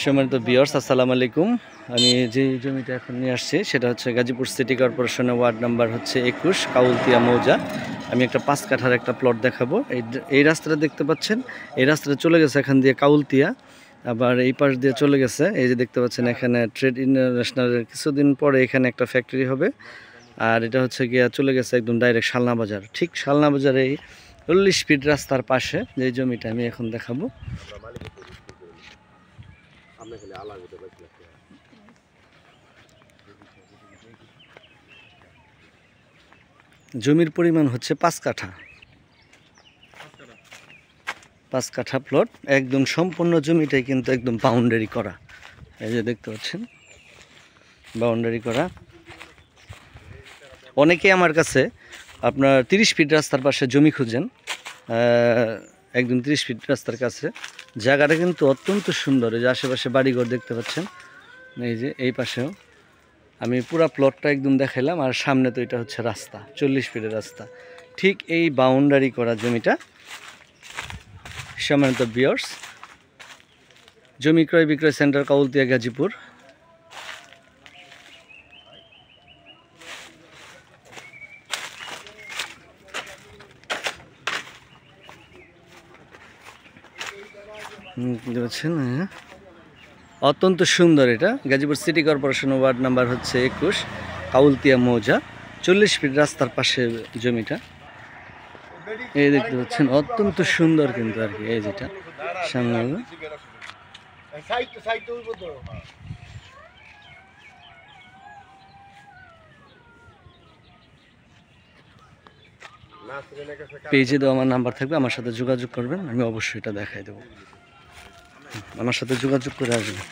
সম্মানিত ভিউয়ার্স, আসসালামু আলাইকুম। আমি যে জমিটা এখন নিয়ে আসছি সেটা হচ্ছে গাজীপুর সিটি কর্পোরেশনের ওয়ার্ড নাম্বার হচ্ছে 21 কাউলতিয়া মৌজা। আমি একটা 5 কাঠার একটা প্লট দেখাবো। এই রাস্তাটা দেখতে পাচ্ছেন, এই রাস্তাটা চলে গেছে এখান দিয়ে কাউলতিয়া, আবার এই পাশ দিয়ে চলে গেছে, এই যে দেখতে পাচ্ছেন এখানে ট্রেড ইন্টারন্যাশনালের কিছুদিন পরে এখানে একটা ফ্যাক্টরি হবে। আর এটা হচ্ছে গিয়া চলে গেছে একদম ডাইরেক্ট শালনা বাজার। ঠিক শালনা বাজারে এই 40 ফিট রাস্তার পাশে যে জমিটা আমি এখন দেখাবো। জমির পরিমাণ হচ্ছে 5 কাঠা, 5 কাঠা প্লট। একদম সম্পূর্ণ জমিটাই কিন্তু একদম বাউন্ডারি করা, এই যে দেখতে পাচ্ছেন বাউন্ডারি করা। অনেকে আমার কাছে আপনার 30 ফিট রাস্তার পাশে জমি খুঁজেন, একদম 30 ফিট রাস্তার কাছে। জায়গাটা কিন্তু অত্যন্ত সুন্দর, এই যে আশেপাশে বাড়িঘর দেখতে পাচ্ছেন, এই যে এই পাশেও আমি পুরা প্লটটা একদম দেখাইলাম। আর সামনে তো এটা হচ্ছে রাস্তা, 40 ফিটের রাস্তা। ঠিক এই বাউন্ডারি করা জমিটা। সম্মানিত ভিউয়ার্স, জমি ক্রয় বিক্রয় সেন্টার কাউলতিয়া গাজীপুর। দেখছেন, হ্যাঁ, অত্যন্ত সুন্দর। এটা Gazipur city corporation ward number হচ্ছে 21 কাউলতিয়া মৌজা, 40 ফিট রাস্তার পাশে জমিটা। এই দেখতে পাচ্ছেন অত্যন্ত সুন্দর কিন্তু আর কি। এই যেটা সামনে পেজে দেওয়া আমার নাম্বার থাকবে, আমার সাথে যোগাযোগ করবেন, আমি অবশ্যই এটা দেখাই দেবো। আমার সাথে যোগাযোগ করে আসবেন।